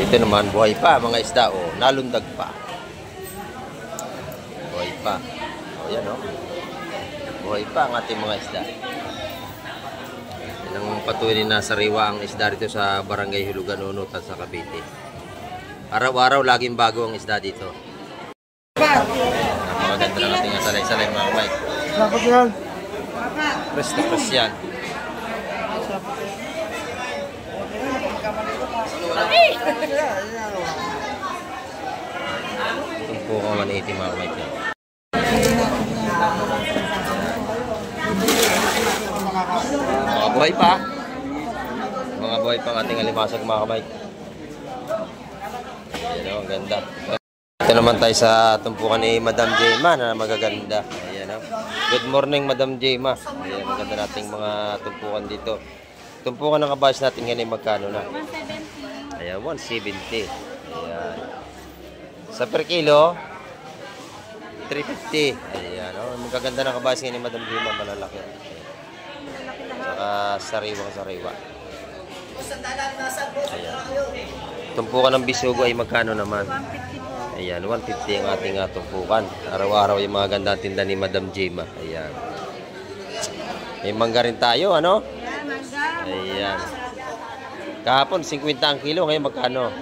Dito naman, buhay pa mga isda. O, nalundag pa. Buhay pa. O, yan o. Buhay pa ang ating mga isda. Yan ang patuloy na sariwa ang isda dito sa Barangay Hulugan, Unutan sa Cavite. Araw-araw, laging bago ang isda dito. Napakaganda ng ating salay-salay mga kamay. Dapat yan. Press na press yan. Tumpo ko 180 mga kamay yan. Mga buhay pa. Mga buhay pa ang ating alimasag mga kamay. Ayan o, ang ganda. Ito naman tayo sa tumpukan ni Madam Jema na magaganda. Ayan o. Good morning Madam Jema. Ayan, maganda nating mga tumpukan dito. Tumpukan ng kabayas natin ngayon ay magkano na? 170. Ayan, 170. Ayan. Sa per kilo, 350. Ayan o. Magaganda ng kabayas ngayon ni Madam Jema. Malalaki. Saka sariwa-sariwa. Ayan. Tumpukan ng bisugo ay magkano naman? Ayan, 150 ang ating tumpukan. Araw-araw yung mga gandang tinda ni Madam Jema. Ayan. May mangga rin tayo, ano? Ayan. Kahapon, 50 ang kilo. Ngayon, magkano?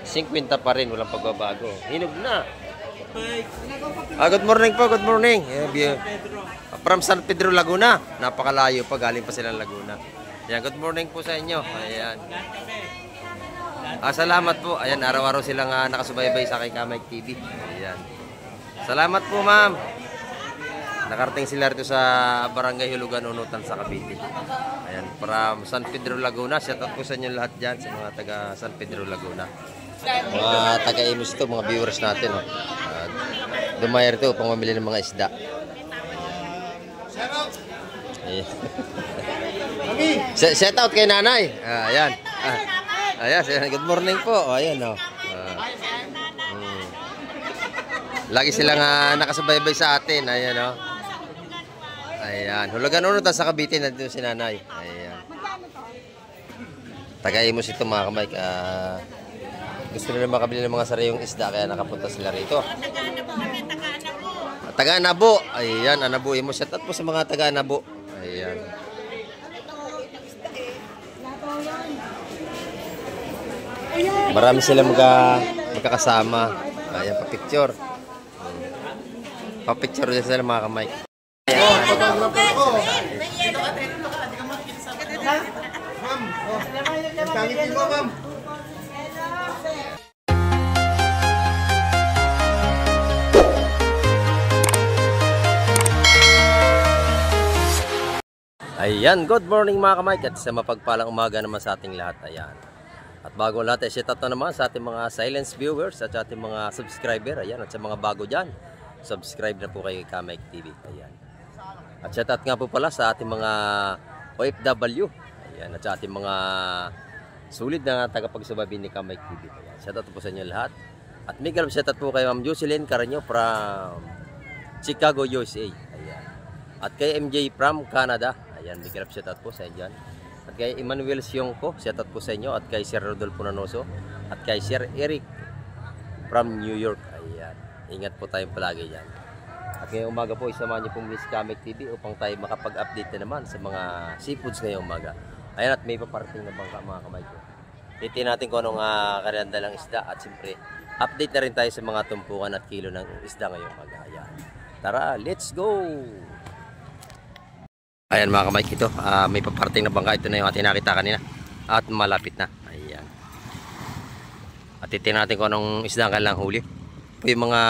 50 pa rin. Walang pagbabago. Hinog na. Good morning po, good morning. From San Pedro, Laguna. Napakalayo pa. Galing pa silang Laguna. Ayan, good morning po sa inyo. Ayan. Salamat po. Ayan, araw-araw silang nakasubaybay sa kay Kamay TV. Ayan. Salamat po, ma'am. Nakarating sila rito sa Barangay Hulugan, Unutan sa Cavite. Ayan, from San Pedro, Laguna. Shout out po sa inyo lahat dyan, sa mga taga San Pedro, Laguna. Mga taga-Imus ito, mga viewers natin. Dumayar ito upang mamili ng mga isda. Shout out kay nanay. Ayan. Ayan, good morning po. Ayan o. Lagi silang nakasubaybay sa atin. Ayan o. Ayan. Hulugan Unutan sa Cavite. Nandito si nanay. Ayan. Taga-Imus ito mga kamay. Gusto nila makabili ng mga sariwang isda. Kaya nakapunta sila rito. Taga-Anabo. Ayan, Anabo Imus. Shout out po sa mga taga-Anabo. Ayan. Marami sila magkakasama. Ayan, pa-picture. Pa-picture din sila mga kamay. Ayan, good morning mga kamay. At sa mapagpalang umaga naman sa ating lahat. Ayan. At bago lahat, shout out na naman sa ating mga silence viewers at sa ating mga subscriber. Ayan, at sa mga bago dyan, subscribe na po kay Kamay TV. Ayan. At shout out nga po pala sa ating mga OFW. Ayan, at sa ating mga sulit na tagapagsubaybay ni Kamay TV. Ayan. Shout out po sa inyo lahat. At may galap shout out po kay Ma'am Jocelyn Caranyo from Chicago, USA. Ayan. At kay MJ from Canada. Ayan, may galap shout out po sa inyo dyan. At kay Emmanuel Siongko, shout out po sa inyo. At kay Sir Rodolfo Nanoso. At kay Sir Eric from New York. Ayan. Ingat po tayong palagi dyan. At ngayong umaga po, isamahan niyo pong Miss Kamay TV upang tayo makapag-update na naman sa mga seafoods ngayong umaga. Ayan, at may paparating na bangka mga kamay ko. Titiin natin kung anong karanda ng isda. At siyempre, update na rin tayo sa mga tumpukan at kilo ng isda ngayong umaga. Ayan. Tara, let's go! Ayan mga kamay, ito may paparating na bangka. Ito na yung ating nakita kanina at malapit na. Ayan. At titiin natin kung anong isda ang kailang huli. Ito yung mga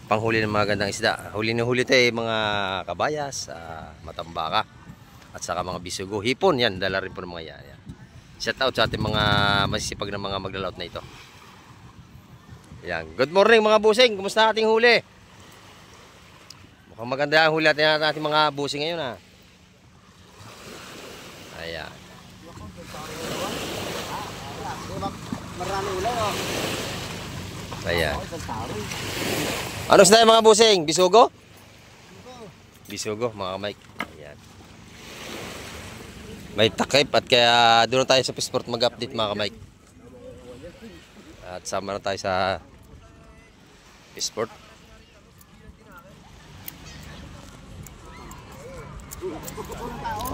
panghuli ng mga gandang isda. Huli na huli ito ay mga kabayas, matambaka at saka mga bisugo. Hipon yan, dala rin po ng mga yan. Shout out sa ating mga masisipag na mga maglalaot na ito. Ayan. Good morning mga busing, kumusta ating huli? Mukhang maganda ang huli natin ating mga busing ngayon . Ayan. Ayan. Ano sa mga busing? Bisugo? Bisugo, mga Mike. Ayan. May takip at kaya doon tayo sa Pisport mag-update mga Mike. At sama na tayo sa Sport.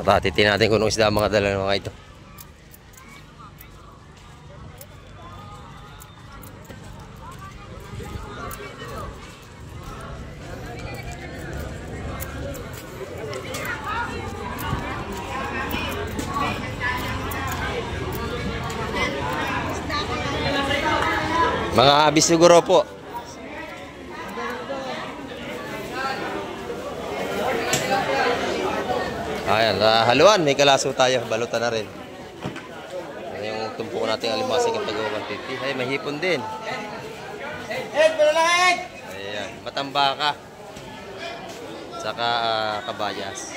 At hatitin natin kung anong isda ang mga dala ng mga ito. Mga abis siguro po. Ayan, haluan, may kalaso tayo, balutan na rin. Yung tumpukan natin alimasig ang tago 150. Ay, may hipon din. Ayan, matambaka. Saka kabayas.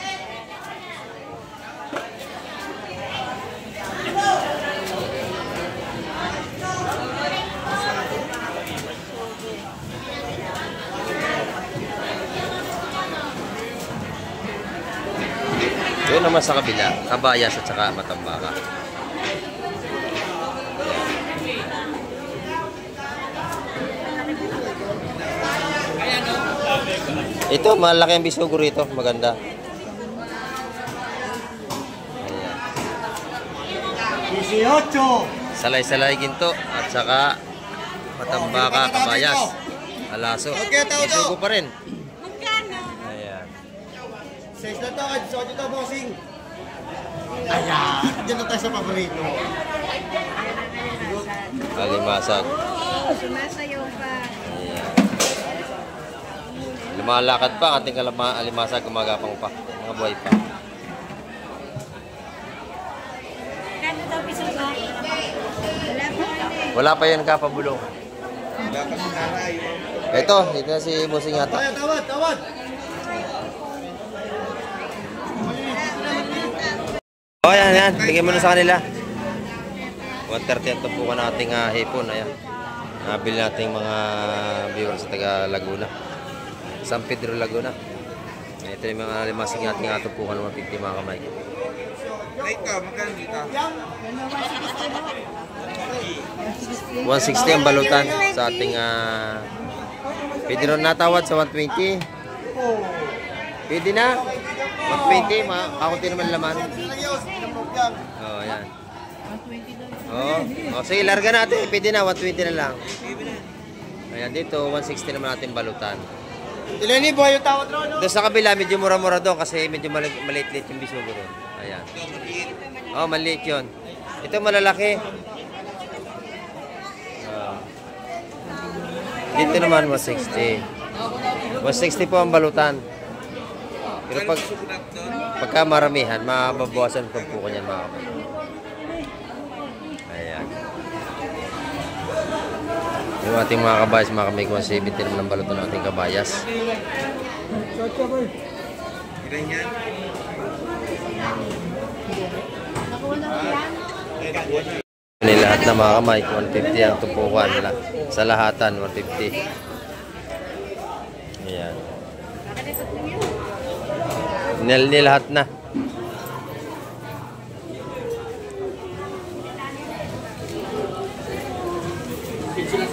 Doon naman sa kabila, kabayas at saka matambaka. Ito, malaki ang bisugo rito. Maganda. Ayan. 18. Salay-salay ginto at saka matambaka, kabayas. Alaso. Bisugo pa rin. Size na to, so dito bossing. Ayan, dyan na tayo sa paborito. Alimasag. Sumasayaw pa. Ayan. Lumalakad pa ang ating alimasag, gumagapang pa. Mga buhay pa. Kano daw piso ba? Wala pa. Wala pa yan kapabulong. Ito, dito na si Musing yata. Tawad! Oh, yan. Bigyan mo na sa kanila. 130 ang tumpukan nating hipon. Ayan. Nabili nating mga viewers sa taga Laguna. San Pedro, Laguna. Ito yung mga limasing nating tumpukan ng 150 mga kamay. Ito, magkano dito? 160 ang balutan sa ating pwede rin natawad sa 120. Pwede na. 120, kakunti naman laman. Oh, yan. Oh, sige, larga natin. Pwede na, 120 na lang. Ayan, dito, 160 naman natin balutan. Ilan ni boy yung tawad ron, no? Doon sa kabila, medyo mura-mura doon kasi medyo maliit-liit yung bisugo doon. Ayan. Oh, maliit yun. Ito malalaki. Dito naman, 160. 160 po ang balutan. Pero pagka maramihan, mababawasan ang tumpukan yan mga kapatid. Ayan. Yung ating mga kabayas, mga kamay, 170 naman ang balutan ng ating kabayas. Ilan yan? Ini lahat na mga kamay, 150 ang tumpukan nila. Sa lahatan, 150. Ayan. Nilahat na.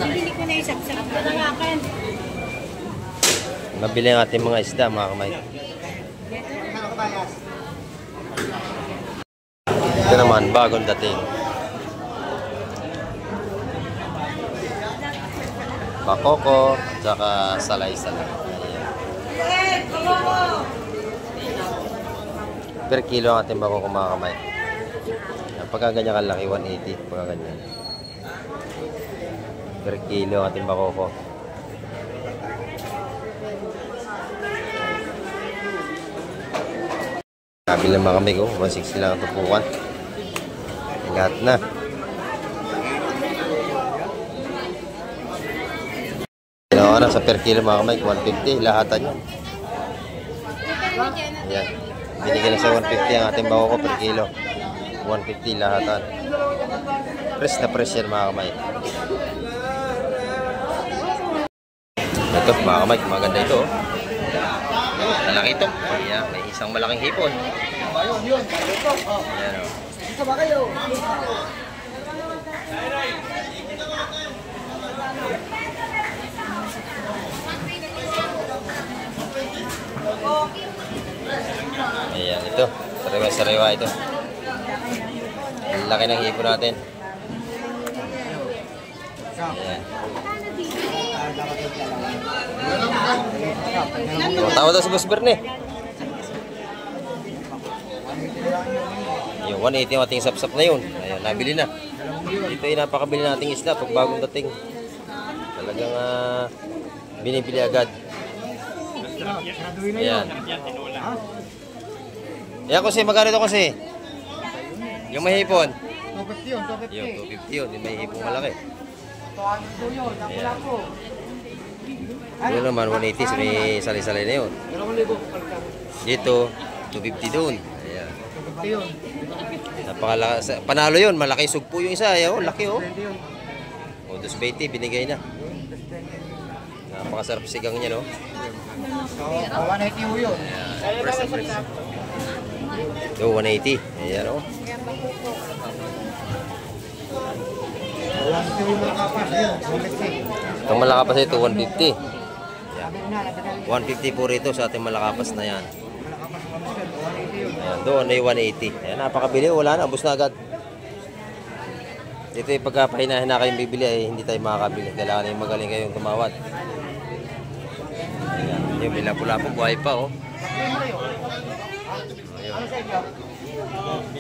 Bibili ko na yung saksak ko ng akin. Nabili ang ating mga isda mga kamay. Ito naman, bagong dating. Bakoko, tsaka salay-salay. Ayan. Per kilo ang ating bakoko mga kamay. Pagka ganyan kalaki, 180. Pagka ganyan. Per kilo ang ating bakoko. Sabi lang mga kamay ko, 160 lang ang tupukan. Lahat na. Ginawa na sa per kilo mga kamay, 150. Lahatan yan. Ayan. Binigyan na sa 150 ang ating bakoko per kilo. 150 lahatan. Press na press yan mga kamay. Ito mga kamay, maganda ito. Malaki ito. Ayan, may isang malaking hipon. Ayan o. Ito, sariwa-sariwa ito. Ang laki ng hipon natin. Ayan. Tawag daw si Boss Berne. Yung 180 yung ating sapsap na yun. Ayan, nabili na. Ito yung napakabili nating isda pag bagong dating. Talagang binibili agad. Ayan. Ayan kasi, magkano ito kasi? Yung may hipon. 250 yun, 250. Yung 250 yun, yung may hipon malaki. Ayan. Yun naman, 180 sa may sali-sali na yun. Dito, 250 doon. Ayan. 250 yun. Napakalaki. Panalo yun, malaki sugpo yung isa. Ayan, laki oh. O, 220, binigay na. Napakasarap sigang niya, no? So, 180 yun. Ayan, press na press. Yo, 180. Ayan, oh. Itong malakapas ito, 150. Ayan. 150 po rito sa ating malakapas na yan. Ayan, doon ay 180. Ayan, napakabili. Wala na, ubos na agad. Dito yung pagkapahinahin na kayong bibili ay hindi tayo makakabili. Kailangan yung magaling kayong tumawad. Ayan, yung bilapo-lapo, buhay pa, oh.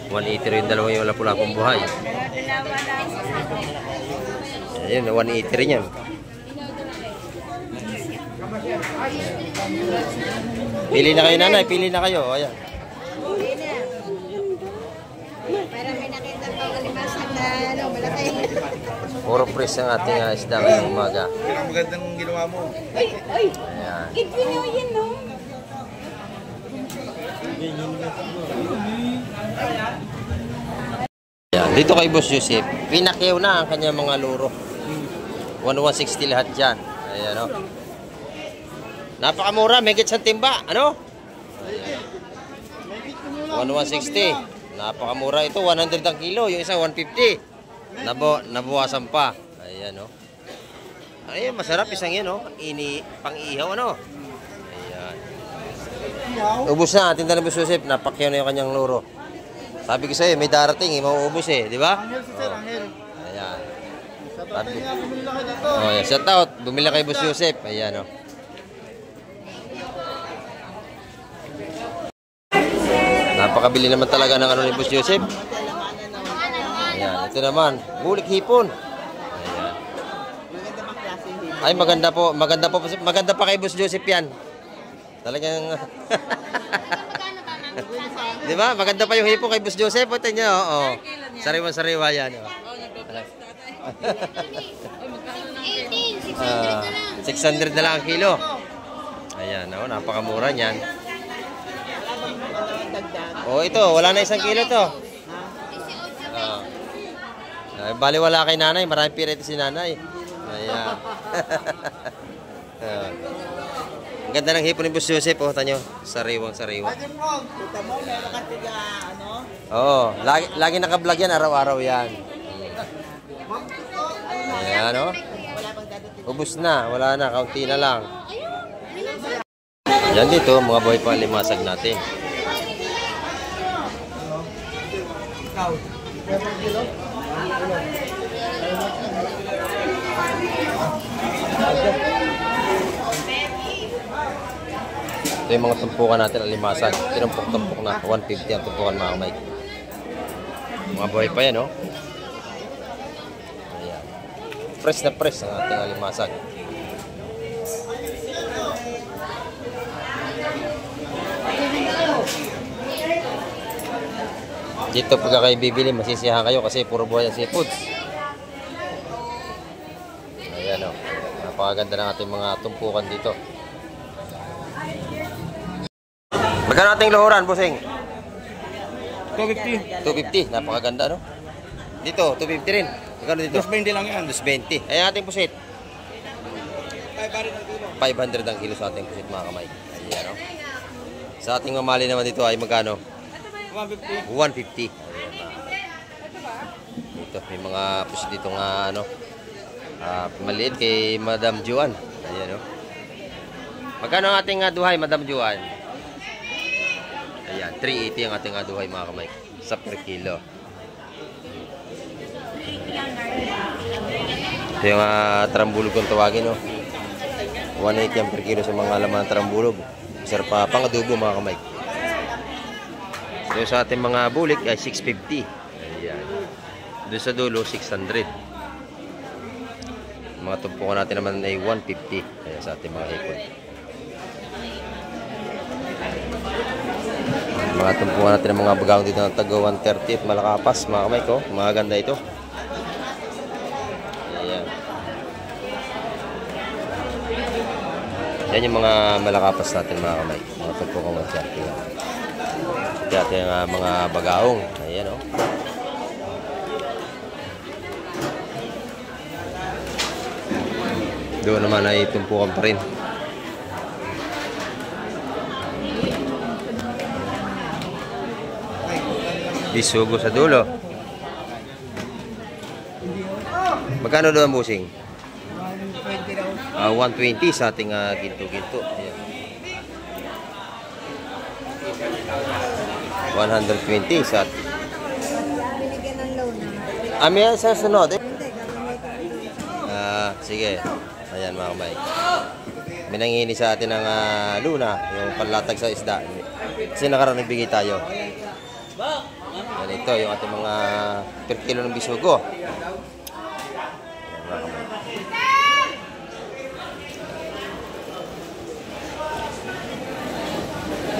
180 rin dalawa yung lapu-lapong buhay. Ayan, 180 rin yan. Pili na kayo, nanay. Pili na kayo. Ayan. Para may nakita pang kalimasan na malaki. Puro press ang ating isda ngayong umaga. Ang magandang ginawa mo. Ayan. Kidpin nyo yun, no? Ayan. Dito kay Boss Joseph, pinakyaw na ang kanyang mga luro. 160 lahat dyan. Ayan, no? Napakamura, megit sa timba. Ano? 160. Napakamura ito, 100 ang kilo. Yung isa, 150. Nabawasan pa. Ayan, no? Ayan, masarap isang yan, no? Pang-ihaw, ano? Ayan. Ubus na, tinda na Boss Joseph. Napakyaw na yung kanyang luro. Sabi ko sa'yo, may darating, mauubos eh. Di ba? Angel si Sir, Angel. Ayan. Sabi nga, bumili na kayo dito. Oh, yeah. Shout out. Bumili kay Boss Joseph. Ayan, oh. Napakabili naman talaga ng ano ni Boss Joseph. Ayan, ito naman. Bulik hipon. Ayan. Ay, maganda po. Maganda pa kay Boss Joseph yan. Talagang... Di ba? Maganda pa yung hipon kay Boss Joseph. Ito niya, oo. Sariwa-sariwa yan. Oh. 600 na lang ang kilo. Ayan, oh, napakamura niyan. Oh, ito, wala na 1 kilo to. Bali wala kay nanay, maraming pira ito si nanay. Ayan. Ang ganda ng hipon ni Boss Joseph, oh, tanyo. Sariwang-sariwa. Oo, lagi naka-vlog yan, araw-araw yan. Ayan, oh. Ubus na, wala na, kaunti na lang. Yan dito, mga buhay pa limasag natin. Ito yung mga tumpukan natin ang limasag. Tinumpok-tumpok na, 150 ang tumpukan mga kamay. Mga buhay pa yan, oh. Ayan. Press na press ang ating alimasag. Dito pagka kayo bibili, masisiyahan kayo kasi puro buhay ang seafoods. Ayan, o. Napakaganda ng ating mga tumpukan dito. Magkano ating luhuran, Busing? 250. 250. Napakaganda, no? Dito, 250 rin. Magkano dito? 220 lang yan. 220. Ayan ating pusit. 500 ang kilo. 500 ang kilo sa ating pusit, mga kamay. Ayan, no? Sa ating mamali naman dito ay magkano? 150. 150. Ayan, dito, may mga pusit dito nga, ano, maliit kay Madam Juan. Ayan, no? Magkano ang ating duhay, Madam Juan? Ayan, 380 ang ating aduhay mga kamay sa per kilo. Ito yung trambulog kung tawagin, no? 180 ang per kilo sa mga laman ng trambulog. Sarap pa pang adobo mga kamay. So sa ating mga bulik ay 650. Ayan. Doon sa dulo 600. Mga tumpukan natin naman ay 150. Ayan sa ating mga hipon. Mga tumpukan natin ng mga bagang dito ng taga 130 at malakapas mga kamay ko. Mga ganda ito. Ayan. Yan yung mga malakapas natin mga kamay. Mga tumpukan 130 lang. Ito ating mga bagaong. Ayan o. Oh. Doon naman ay tumpukan pa rin. Bisugo sa dulo. Magkano doon ang busing? 120 sa ating ginto-ginto. Ayan. 120 sa ating. May sa sunod. Sige. Ayan mga kamay. Minangini sa atin ng luna, yung panlatag sa isda. Kasi nakarang nagbigay tayo. Yan ito, yung ating mga per kilo ng bisugo. Ayan mga kamay.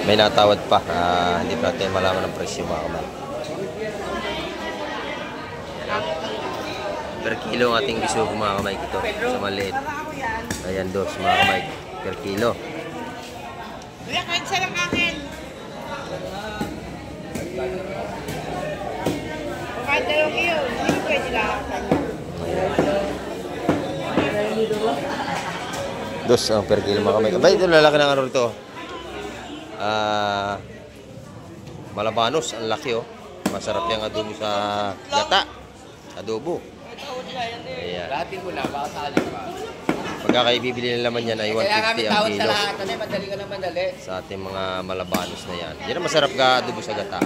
May natawad pa. Hindi pa natin malaman ang presyo mga kamay. Per kilo ang ating bisugo mga kamay ito sa maliit. Ayan dos mga kamay per kilo. Kuya, kahit siya lang akin. Kahit dalawang iyo, hindi ko pwede lahakan niya. Dos ang per kilo mga kamay. Abay, ito lalaki ng ano rito. Malabanos, ang laki oh. Masarap yung adobo sa gata. Adobo. Ayan. Pagka kayo bibili ng laman yan ay 150 ang kilo. Sa ating mga malabanos na yan. Yan ang masarap ka adobo sa gata.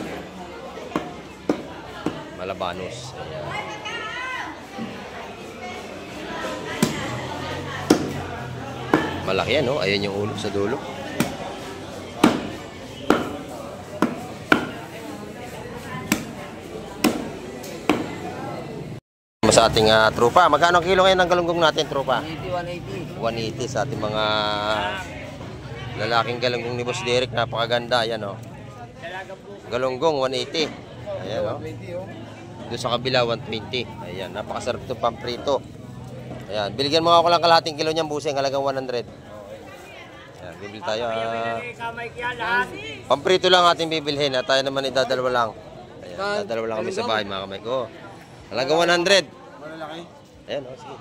Malabanos. Ayan. Malaki yan, no? Ayan yung ulo sa dulo. Sa ating tropa. Magkano ang kilo ngayon ng galunggong natin, tropa? 180. 180 sa ating mga lalaking galunggong ni Boss Derek. Napakaganda. Ayan, oh. Galunggong, 180. Ayan, oh. Doon sa kabila, 120. Ayan, napakasarap itong pamprito. Ayan, biligan mo ako lang kalahating kilo niyan, busing, halagang 100. Ayan, bibili tayo. Pamprito lang ating bibilhin. At tayo naman idadalawa lang. Ayan, dadalawa lang kami sa bahay, mga kamay ko. Halagang 100. Ayan, oh, sige.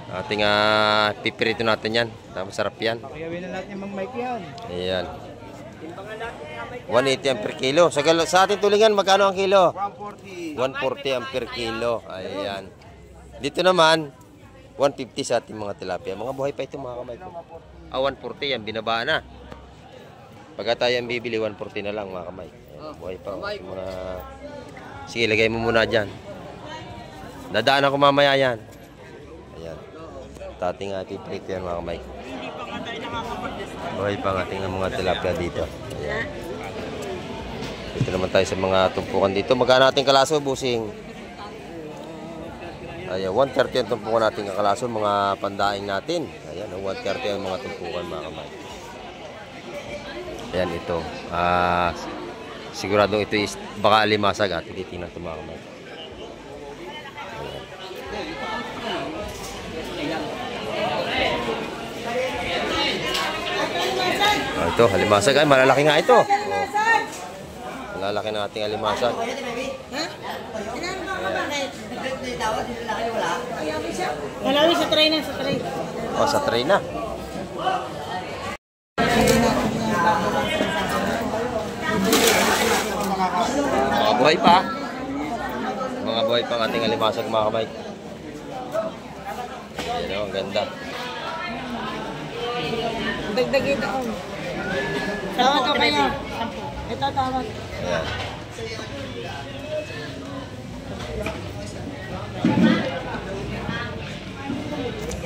Ating pipirito natin yan. Masarap yan. Pakiyawin na natin yung mga mic yan. Ayan. 180 ang per kilo. Sa ating tulingan, magkano ang kilo? 140. 140 ang per kilo. Ayan. Dito naman, 150 sa ating mga tilapia. Mga buhay pa ito mga kamay ko. 140 yan. Binaba na. Pagka tayo ang bibili, 140 na lang mga kamay. Ayan, buhay pa. Mga... Sige, lagay mo muna dyan. Dadaan ako mamaya yan. Ayan. Tating piprito yan mga kamay. Buhay pa ang ating mga tilapia dito. Ayan. Dito naman tayo sa mga tumpukan dito. Magkano ating kalaso, busing? Ayan, 130 ang tumpukan natin kalaso. Mga pandaing natin. Ayan, 130 ang mga tumpukan mga kamay. Ayan, ito. Siguradong ito is baka alimasag at tititingnan ito mga kamay. Ito, alimasag ay malalaki nga ito. Malalaki na ating alimasag. Ha? Kailangan mo ka bakit? Malawi sa tray na, sa tray. O, sa tray na. Mga buhay pa. Mga buhay pa ang ating alimasag mga kamay. Ayan o, ang ganda. Dagdagin ako. Tawad ko kayo. Ito, tawad. Ayan.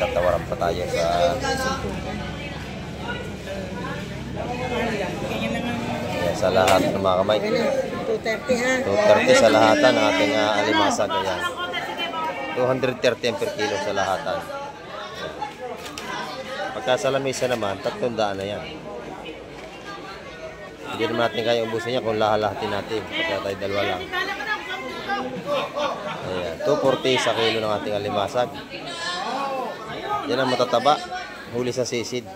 Tatawaran pa tayo sa ayan, sa lahat ng mga kamay. 230 ha. 230 sa lahatan ng ating alimasag. Ayan. 230 per kilo sa lahatan. Pagka sa lamesa naman, 300 na yan. Hindi naman natin kaya ubusin niya kung lahalahatin natin. Pagka tayo dalawa lang. Ayan. 240 sa kilo ng ating alimasag. Yan ang matataba. Huli sa sisid.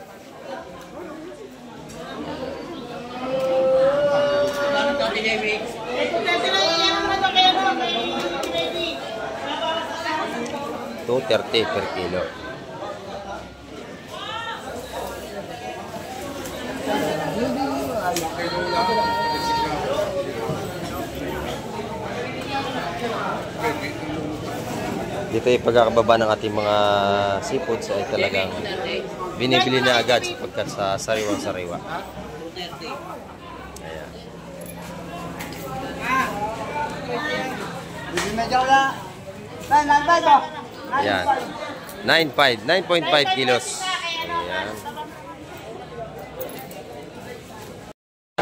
$230 per kilo. Dito yung pagkakababa ng ating mga seafoods ay talagang binibili na agad sapagkat sa sariwang-sariwa. Ayan. Ayan. 9.5 kilos. Ayan.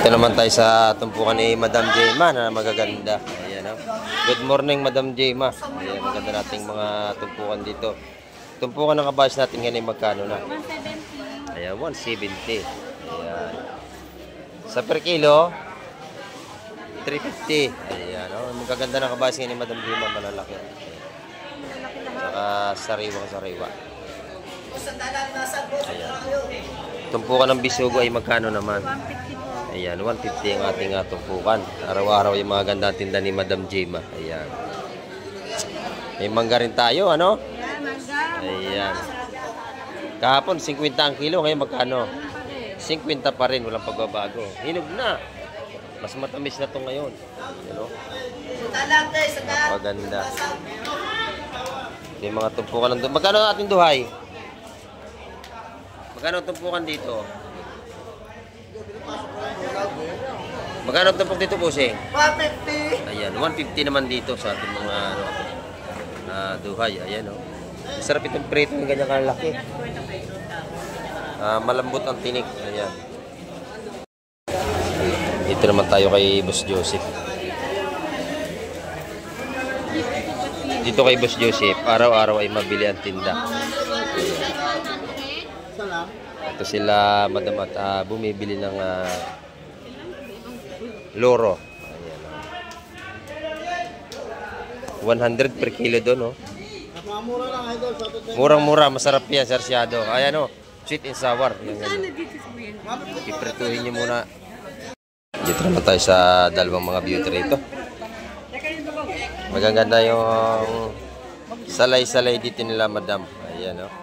Ito naman tayo sa tumpukan ni Madam Jema na magaganda. Ayan, oh. Good morning, Madam Jema. Ayan, maganda nating mga tumpukan dito. Tumpukan ng kabash natin ngayon ay magkano na? 170. Ayan, 170. Ayan. Sa per kilo, 350. Ayan, oh. Magaganda ng kabash ngayon ni Madam Jema, malalaki. Saka sariwang-sariwa. Ayan. Tumpukan ng bisugo ay magkano naman? 150 po. Ayan, 150 ang ating tumpukan. Araw-araw yung mga ganda tinda ni Madam Jema. Ayan. May mangga rin tayo, ano? Yan, mangga. Ayan. Kahapon, 50 ang kilo. Ngayon, magkano? 50 pa rin. Walang pagbabago. Hinog na. Mas matamis na to ngayon. Ayan, o. Napaganda. May mga tumpukan ng duhay. Magkano ang ating duhay? Magkano ang tumpukan dito? Magkano ang tumpok dito, Busing? 150. Ayan, 150 naman dito sa ating mga duhay. Ayan, oh. Masarap itong prito ng ganyan kalaki. Malambot ang tinik. Ayan. Dito naman tayo kay Boss Joseph. Dito kay Boss Joseph, araw-araw ay mabili ang tinda. Ito sila, madam, at bumibili ng loro. Ayan, 100 per kilo doon, oh. Mura lang, idol. Murang-mura, masarap yan, sarsyado. Ayan, oh, sweet and sour. Ano dito sa mga? Iprituhin nyo muna. Dito naman tayo sa dalawang mga beauty rito. Magaganda yung salay-salay dito nila, madam. Ayan, oh.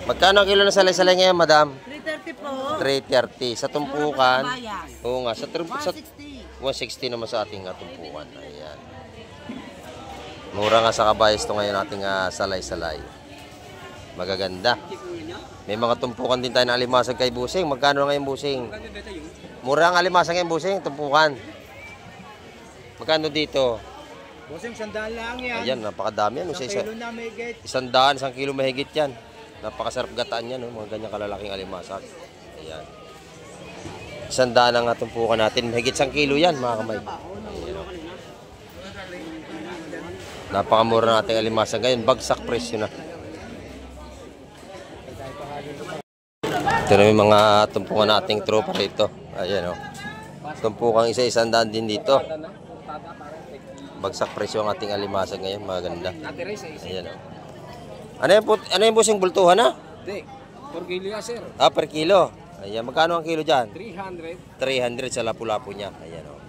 Magkano ang kilo na salay-salay ngayon, madam? 330 po. 330. Sa tumpukan, oo nga, sa 160. 160 naman sa ating tumpukan. Ayan. Mura nga sa kabayas ito ngayon ating salay-salay. Magaganda. May mga tumpukan din tayo na alimasag kay Busing. Magkano ngayon, Busing? Mura ang alimasag ngayon, Busing, tumpukan. Magkano dito? Busing, 100 lang yan. Ayan, napakadami yan. 1 kilo na may gate. 100, 1 kilo mahigit yan. Napakasarap gataan yan, no? Mga ganyang kalalaking alimasag. Ayan. 100 ang tumpukan natin. Mahigit 1 kilo yan, mga kamay. Napakamura natin alimasag ngayon. Bagsak presyo na. Ito na yung mga tumpukan nating tropa rito. Ayan, oh. Tumpukan isa-100 din dito. Bagsak presyo ang ating alimasag ngayon. Maganda. Ayan, oh. Ano yung busing bultuhan, ha? Hindi. Per kilo yan, sir. Per kilo. Ayan, magkano ang kilo dyan? 300. 300 sa lapu-lapu niya. Ayan, oh.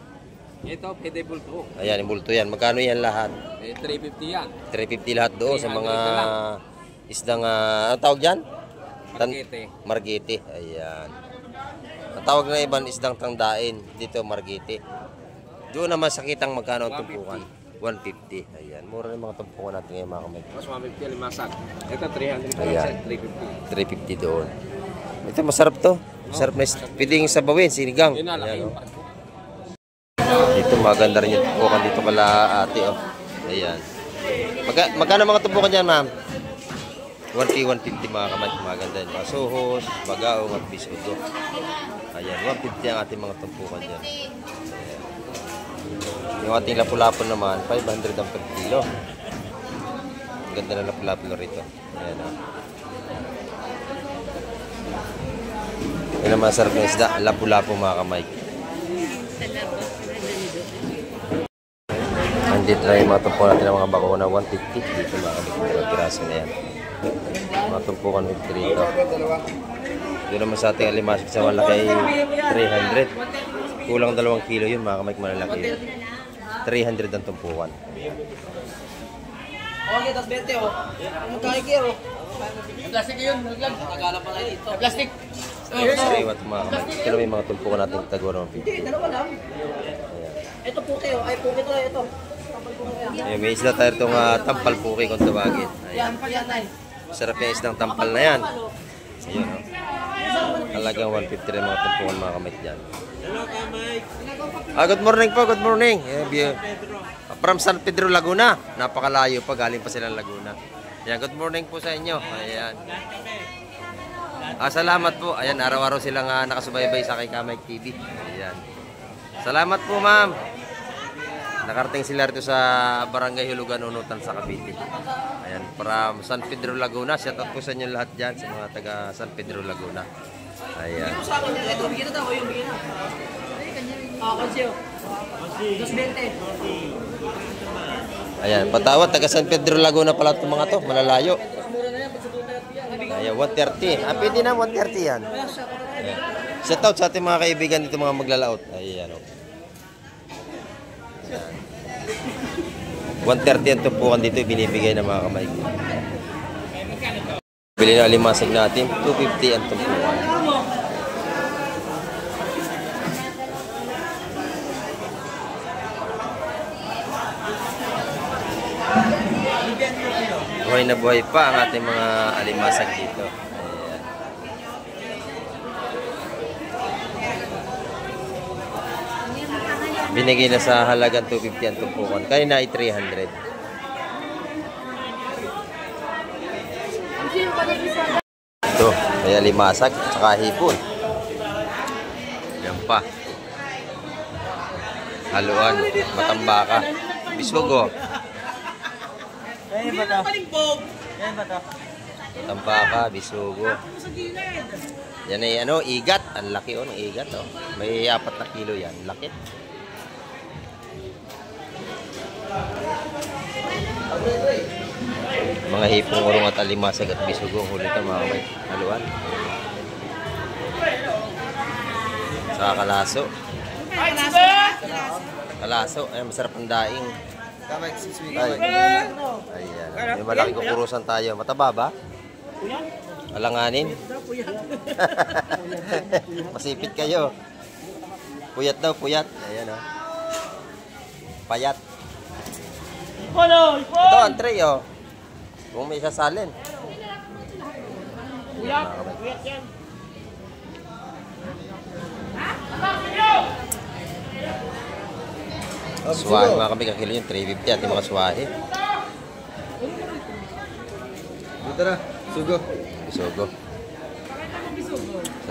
Ito, pwede bulto. Ayan, yung bulto yan. Magkano yan lahat? 350 yan. 350 lahat doon sa mga 300 lang. isdang, anong tawag dyan? Margete. Margete. Ayan. Ang tawag na ibang isdang tangdain. Dito, Margete. Doon naman sa kitang magkano ang tumpukan. 150. Ayan, mura ng mga tumpukan natin ngayon mga kamay. Mas 150 limasag. Ito 300 Ayan. 350. 350 doon. Ito masarap to. Masarap na pwedeng sabawin, sinigang. Yun na laki. Ayan, dito maganda rin yung tumpukan dito kala ate oh. Ayan. Magkano mga tumpukan dyan ma'am? 150 mga kamay. Maganda yun. Mga suhos, bagaong at bisugo. Ayan, 150 ang ating mga tumpukan dyan. Ayan. Yung ating lapu-lapu naman, 500 ang per kilo. Ang ganda na lapu-lapu na rito. Ayan oh. Yan ang masarap na isda, lapu-lapu mga kamay. Andito na yung mga tumpukan natin ng mga bako na 150. Dito mga kamay, mga piraso na yan. Mga tumpukan with rito. Doon naman sa ating alimasik sa malaki 300. Kulang 2 kilo yun mga kamay, malalaki yun. 300 ang tumpukan. Okay, tas 20 oh. Magkakikiro. Plastic yun, naglag. Nagala pa tayo dito. Plastic. Sariwat mga kamay. Ito na may mga tumpukan natin tagwa ng 50. Hindi, dalawa lang. Ito puti oh. Ay, puti to ito. Ayan, may isda tayo itong tampal puki kung tawagin. Ayan. Sarap yung isdang tampal na yan. Ayan o. Talagang 150 rin mga tumpukan mga kamay dyan. Good morning po, good morning. From San Pedro, Laguna. Napakalayo pa, galing pa silang Laguna. Ayan, good morning po sa inyo. Ayan. Salamat po. Ayan, araw-araw silang nakasubaybay sa kay Kamay TV. Ayan. Salamat po, ma'am. Nakarating sila rito sa Barangay Hulugan, Unutan sa Cavite. Ayan, from San Pedro, Laguna. Shoutout po sa inyo lahat dyan sa mga taga San Pedro, Laguna. Ayan. Ito sa akin, ito, bigyan na tayo. Yung bigyan na. Konsiyo. 220. Ayan, patawad. Taga San Pedro, Laguna pala itong mga to. Malalayo. Ayan, 130. Pwede na 130 yan. Ayan. Shoutout sa ating mga kaibigan dito, mga maglalaot. Ayan, o. 130 ang tumpukan dito binibigay ng mga kamay. Bili na alimasag natin, 250 ang tumpukan. Buhay na buhay pa ang ating mga alimasag dito. Ayan. Binigay na sa halagang 250 ang tumpukan. Kaya na ay 300. Ito, may alimasag at saka hipon. Yan pa. Haluan, matambaka, bisugo. Matambaka, bisugo. Yan ay ano, igat. Ang laki oh, ng igat oh. May 4 na kilo yan. Laki. Mga hipong urong at alimasag at bisugo huli ito mga kamay. Haluan. Saka kalaso. Kalaso. Ay, masarap ang daing. Ayan. May malaki kukurusan tayo. Mataba ba? Alanganin. Masipit kayo. Puyat daw, puyat. Ayan oh. Payat. Ito ang tray oh. Kung may sasalin. Puyat. Puyat yan. Swahe mga kami kakilo yung 350 at yung mga swahe. Dito na, sugo. Bisugo.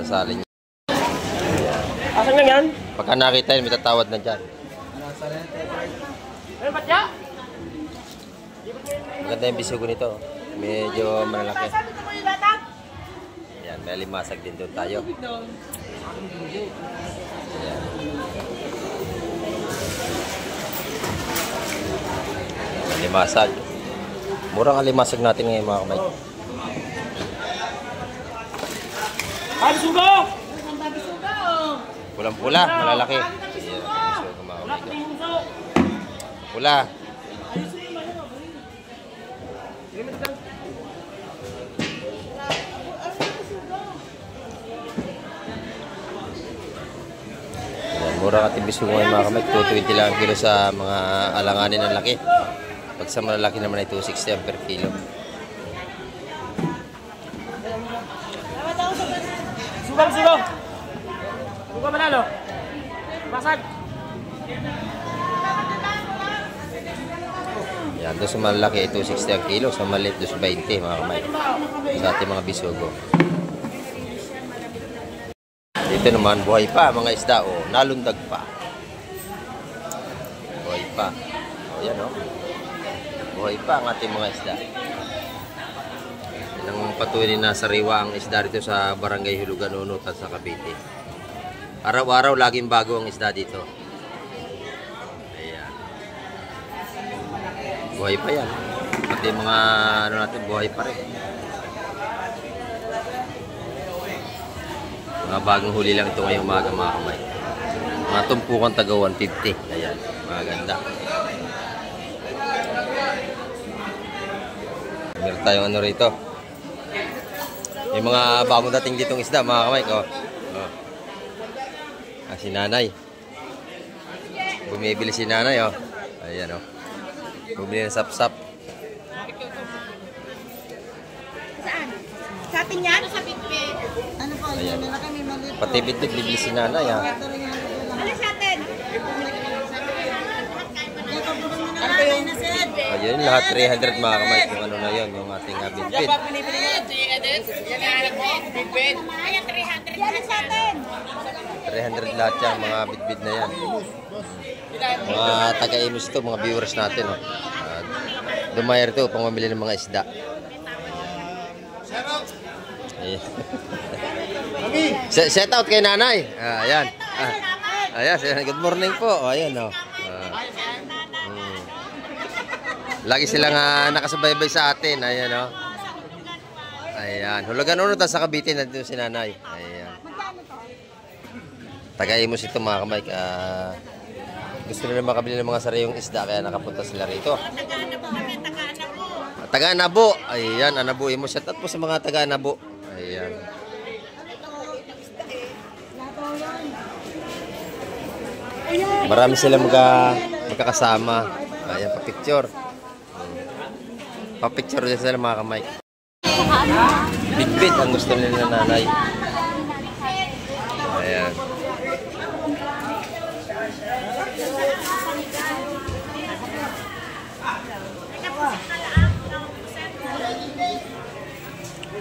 Sasalin niya. Asan na yan? Pagka nakita yun, may tatawad na dyan. Ano ba siya? Maganda yung bisugo nito. Medyo malalaki. Ayan, may alimasag din doon tayo. Ayan. Alimasag. Murang alimasag natin ngayon mga kamay. Ay, sugo! Pulang-pula, malalaki. Ayan, bisugo mga kamay. Pula. Mura ka tibis ngayon mga kamay. 220 lang ang kilo sa mga alanganin ng laki. Pag sa malalaki naman ay 260 ang per kilo. Subang, subang! Buka manalo! Basag! Yan, doon sa malalaki ay 260 ang kilo. Sa maliit 220 mga kamay. Sa ating mga bisugo. Dito naman, buhay pa mga isda. O, nalundag pa. Buhay pa. O, yan o. Buhay pa ang ating mga isda. Yan ang patuloy na sariwa ang isda dito sa Barangay Hulugan, Unutan sa Cavite. Araw-araw laging bago ang isda dito. Ayan. Buhay pa yan. Pati mga ano natin, buhay pa rin. Mga bagong huli lang ito ngayong umaga mga kamay. Mga tumpukan taga 150. Ayan, maganda. Meron tayong ano rito. May mga bagong dating ditong isda mga kamay. Oh. Si nanay. Bumibili si nanay. Oh. Ayan oh. Bumili ng sap-sap. Saan? Sa atin yan? Sa bitbit. Ano po? Ayan. Yan na kami maliit po. Pati bitbit bibili si nanay. Ha? Ano sa atin? Ano ba yun? Ayun, lahat 300 mga kamay. Yung ano na yun, yung ating bitbit. Yan ba pinipili nga? 300? Yan ang anak mo? Big-bed? Ayan, 300. Yan sa atin. 300 lahat yan, mga bitbit na yan. Mga taga-imus ito, mga viewers natin. Oh. Dumayer ito pang mamili ng mga isda. Set out kay nanay. Ayan. Ayan, good morning po. Ayan oh. Lagi silang nakasubaybay sa atin. Ayan oh. Ayan. Hulugan Unutan sa Cavite na dito si nanay. Ayan. Taga-imus ito mga kamay. Gusto nila makabili ng mga sariyong isda kaya nakapunta sila rito. Taga-Anabo. Ayan, Anabo mo. Shout out po sa mga taga-Anabo. Ayan. Marami sila magkakasama. Ayan, pa-picture. Pa-picture din sila mga kamay. Big-bit ang gusto nila ng nanay. Ayan.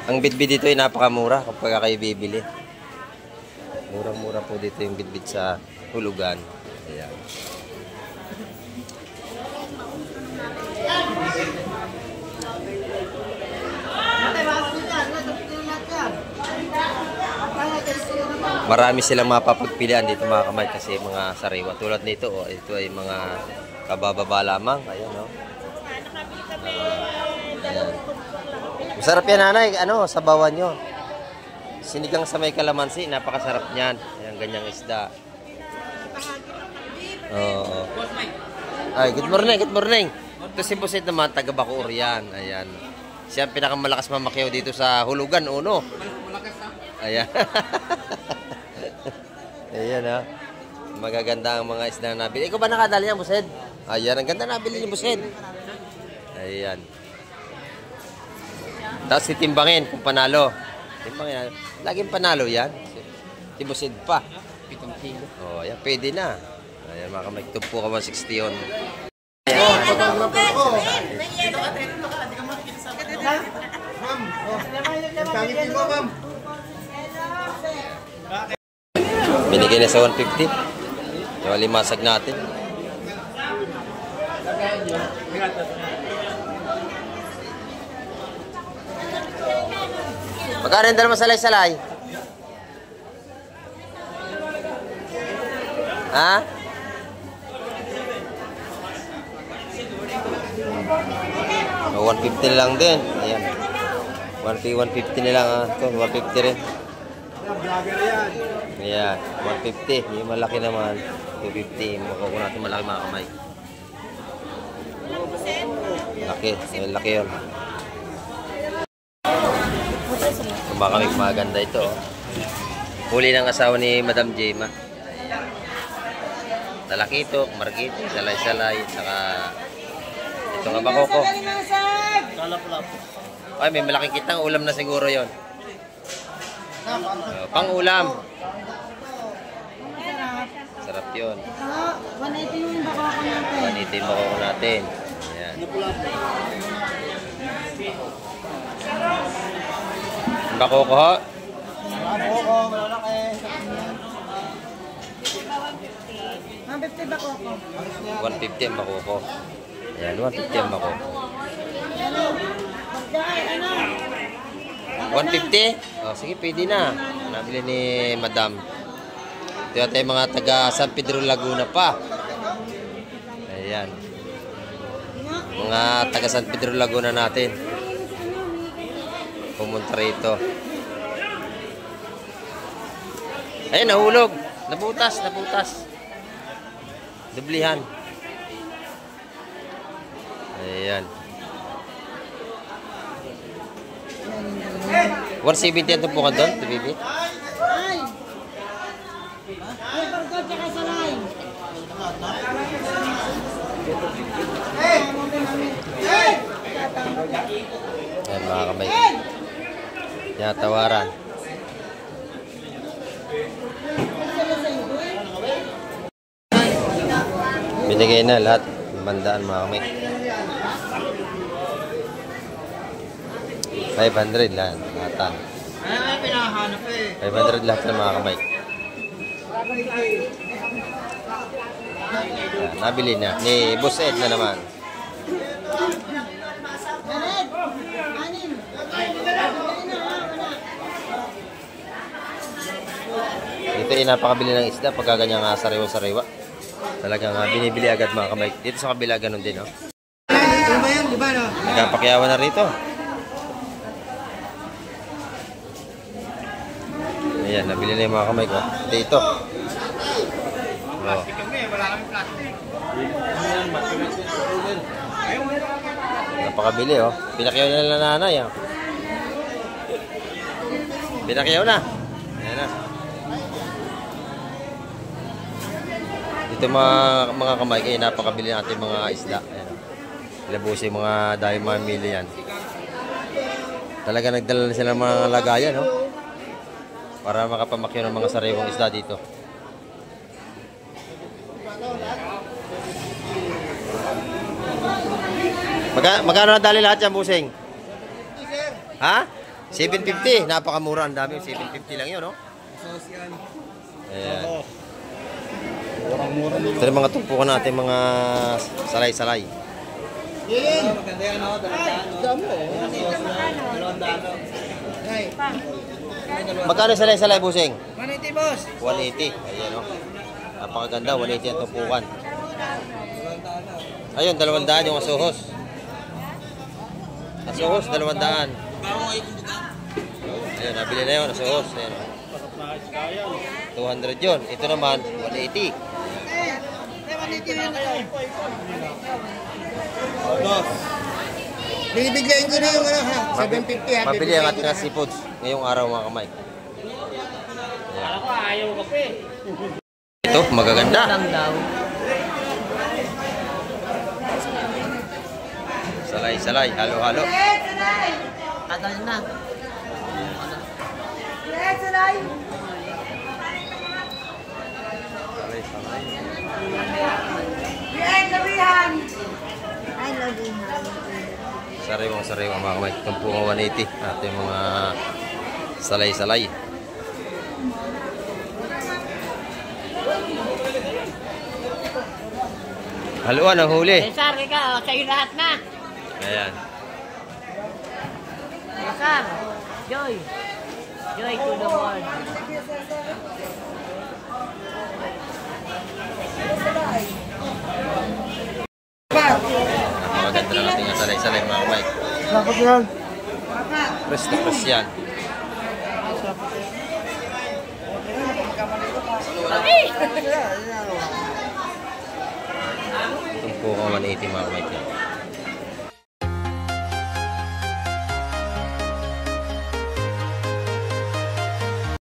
Ang bitbit dito ay napakamura kapag kayo bibili. Murang-mura po dito yung bitbit sa Hulugan. Ayan. Marami silang mapapagpilian dito mga kamay kasi mga sariwa. Tulad nito, oh, ito ay mga kabababa lamang. Ayan, oh. Ayan. Masarap yan nanay, ano, sabawan nyo. Sinigang sa may kalamansi, napakasarap niyan. Ayan, ganyang isda. Oo. Ay, good morning, good morning. Ito si Busit naman, taga Bacoor yan. Ayan. Siya ang pinakamalakas mamakyaw dito sa Hulugan, uno. Ayan. Ayan ha. Magaganda ang mga isda na nabili. Ikaw ba nakadali niya, Busit? Ayan, ang ganda nabili ni Busit. Ayan. Tapos titimbangin kung panalo. Timbangin. Laging panalo yan. Tibusid pa. 7 kilo. Oh, ayan. Pwede na. Ayan, mga kamay. Tumpo ka 160 yun. Binigay na sa 150. So, limasag natin. Magkano yung dalawa salay-salay? Ha? O, 150 na lang din. Ayan. 150 na lang. Ito, 150 rin. Ayan, 150. Yung malaki naman, 250. Makukuha natin malaki mga kamay. Laki. Yung laki yun. Kumakamig maganda ito. Huli ng asawa ni Madam Jema. Talakito, markiti, salay-salay, saka ito nga bakoko. Ay, may malaking kitang ulam na siguro yon. Pang ulam. Sarap yun. 180 yung bakoko natin. 180 yung bakoko natin. Ayan. Bakoko ho. Bakoko, malalaki. 150 bakoko. 150 ang bakoko. Ayan, 150 ang bakoko. Ano? 150? Oh, sige, pwede na. Nabili ni Madam. Ito yata yung mga taga San Pedro Laguna pa. Ayan. Mga taga San Pedro Laguna natin. Pumunta rito. Ayan, nahulog. Nabutas, nabutas. Dublihan. Ayan. 170 ang tumpukan doon, TBB? Ay! Ay, barko tsaka salay. Ayan mga kamay. Tinatawaran. Binigay na lahat. 500 mga kamay. 500 lahat. Lahatan. Ay, pinahanap eh. 500 lahat ng mga kamay. Ayan, nabili na. Ni Boss Ed na naman. Jared! Anim! Dito ay napakabili ng isda pagka ganyang sariwa-sariwa. Talagang binibili agad mga kamay. Dito sa kabila ganun din, no? Ano ba yan? Di ba, no? Nagkapakyawan na rito. Ayan, nabili na yung mga kamay ko. Dito. Oh. Napakabili, oh. Pinakyaw na lang nanay, ah. Pinakyaw na. Ayan na. Dito mga kamay kayo, napakabili natin mga isda. Ayan. Ilabusin mga dahil mamili yan. Talaga nagdala na sila ng mga lagayan, no? Para makapamakyaw ng mga sariwang isda dito. Magkano na dali lahat yan, busing? Ha? 750. Napakamura. Ang dami. 750 lang yun, no? Ayan. Ito yung mga tumpukan natin, mga salay-salay. Maganda yan, no? Dami eh. Magkano salay-salay, busing? 180, boss. 180. Ayan, no? Napakaganda. 180 ang tumpukan. Ayun, 200 yung asuhos. Asuhos, 200. Ayun, nabili na yun, asuhos. Ayan, no? 200 yun. Ito naman, 180. Boss. Binibigyan ko na yung ano, ha? 750, ha? Mabili ang ating seafoods ngayong araw, mga kamay. Ito, magaganda. Salay-salay, halo-halo. Tagal na. Salay-salay. Ay, lagi na. Sariwang-sariwang mga kamay. Tumpungan 180. At yung mga salay-salay. Haluan ang huli. Cesar, ikaw, sa'yo lahat na. Ayan. Cesar, Joy. Joy to the world. Maganda na natin yung salay-salay mga kamay. Dapat yan. Press na press yan. Tumpungan 180 mga kamay.